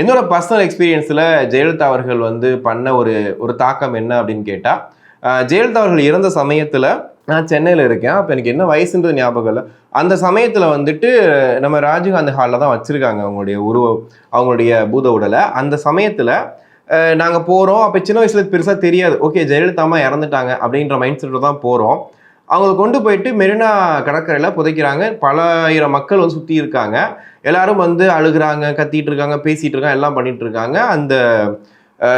என்னோட பர்சனல் எக்ஸ்பீரியன்ஸில் ஜெயலலிதா அவர்கள் வந்து பண்ண ஒரு ஒரு தாக்கம் என்ன அப்படின்னு கேட்டால், ஜெயலலிதா அவர்கள் இறந்த சமயத்தில் நான் சென்னையில் இருக்கேன். அப்போ எனக்கு என்ன வயசுன்றது ஞாபகம் இல்லை. அந்த சமயத்தில் வந்துட்டு நம்ம ராஜீவ்காந்தி ஹாலில் தான் வச்சுருக்காங்க அவங்களுடைய அவங்களுடைய பூத உடலை. அந்த சமயத்தில் நாங்கள் போகிறோம். அப்போ சின்ன வயசுல பெருசாக தெரியாது. ஓகே, ஜெயலலிதா அம்மா இறந்துட்டாங்க அப்படின்ற மைண்ட் செட்டில் தான் போகிறோம். அவங்களை கொண்டு போயிட்டு மெரினா கடற்கரையில் புதைக்கிறாங்க. பல ஆயிரம் மக்கள் வந்து சுற்றி இருக்காங்க. எல்லாரும் வந்து அழுகுறாங்க, கத்திட்டு இருக்காங்க, பேசிட்டு இருக்காங்க, எல்லாம் பண்ணிட்டு இருக்காங்க. அந்த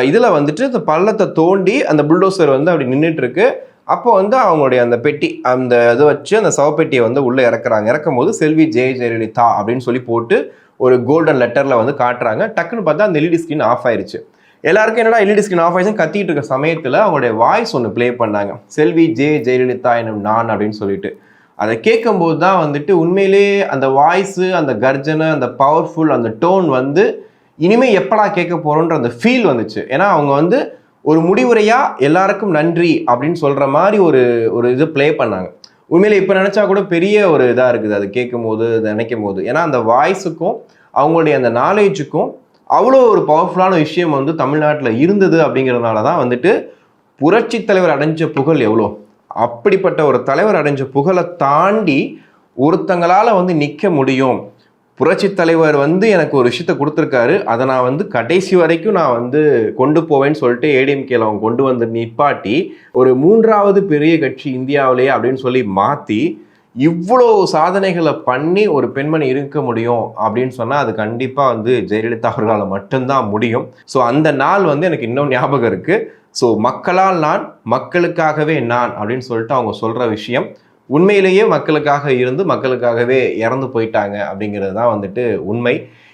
இதில் வந்துட்டு இந்த பள்ளத்தை தோண்டி அந்த புல்டோசர் வந்து அப்படி நின்றுட்டு இருக்கு. அப்போ வந்து அவங்களுடைய அந்த பெட்டி, அந்த இதை வச்சு அந்த சவப்பெட்டியை வந்து உள்ளே இறக்குறாங்க. இறக்கும் போது செல்வி ஜெயலலிதா அப்படின்னு சொல்லி போட்டு ஒரு கோல்டன் லெட்டரில் வந்து காட்டுறாங்க. டக்குன்னு பார்த்தா அந்த எல்இடி ஸ்கிரீன் ஆஃப் ஆயிடுச்சு. எல்லாருக்கும் என்னடா எல்இடி ஸ்கிரீன் ஆஃப் ஆயிடுச்சு கத்திட்டு இருக்க சமயத்தில் அவங்களுடைய வாய்ஸ் ஒன்று ப்ளே பண்ணாங்க. செல்வி ஜெயலலிதா எனும் நான் அப்படின்னு சொல்லிட்டு. அதை கேட்கும்போது தான் வந்துட்டு உண்மையிலே அந்த வாய்ஸு, அந்த கர்ஜனை, அந்த பவர்ஃபுல், அந்த டோன் வந்து இனிமேல் எப்படா கேட்க போகிறோன்ற அந்த ஃபீல் வந்துச்சு. ஏன்னா அவங்க வந்து ஒரு முடிவுரையாக எல்லாருக்கும் நன்றி அப்படின்னு சொல்கிற மாதிரி ஒரு ஒரு இது ப்ளே பண்ணாங்க. உண்மையிலே இப்போ நினச்சா கூட பெரிய ஒரு இதாக இருக்குது அது கேட்கும் போது, அதை நினைக்கும் போது. ஏன்னா அந்த வாய்ஸுக்கும் அவங்களுடைய அந்த நாலேஜுக்கும் அவ்வளோ ஒரு பவர்ஃபுல்லான விஷயம் வந்து தமிழ்நாட்டில் இருந்தது. அப்படிங்கிறதுனால தான் வந்துட்டு புரட்சி தலைவர் அடைஞ்ச புகழ் எவ்வளோ, அப்படிப்பட்ட ஒரு தலைவர் அடைஞ்ச புகழை தாண்டி ஒருத்தங்களால் வந்து நிற்க முடியும். புரட்சி தலைவர் வந்து எனக்கு ஒரு விஷயத்த கொடுத்துருக்காரு, அதை நான் வந்து கடைசி வரைக்கும் நான் வந்து கொண்டு போவேன்னு சொல்லிட்டு ஏடிஎம்கேல அவங்க கொண்டு வந்து நிப்பாட்டி ஒரு 3வது பெரிய கட்சி இந்தியாவிலேயே அப்படின்னு சொல்லி மாற்றி இவ்வளோ சாதனைகளை பண்ணி ஒரு பெண்மணி இருக்க முடியும் அப்படின்னு சொன்னால் அது கண்டிப்பாக வந்து ஜெயலலிதா அவர்களால் மட்டும்தான் முடியும். ஸோ அந்த நாள் வந்து எனக்கு இன்னும் ஞாபகம் இருக்குது. ஸோ மக்களால் நான், மக்களுக்காகவே நான் அப்படின்னு சொல்லிட்டு அவங்க சொல்கிற விஷயம் உண்மையிலேயே மக்களுக்காக இருந்து மக்களுக்காகவே இறந்து போயிட்டாங்க அப்படிங்கிறது தான் வந்துட்டு உண்மை.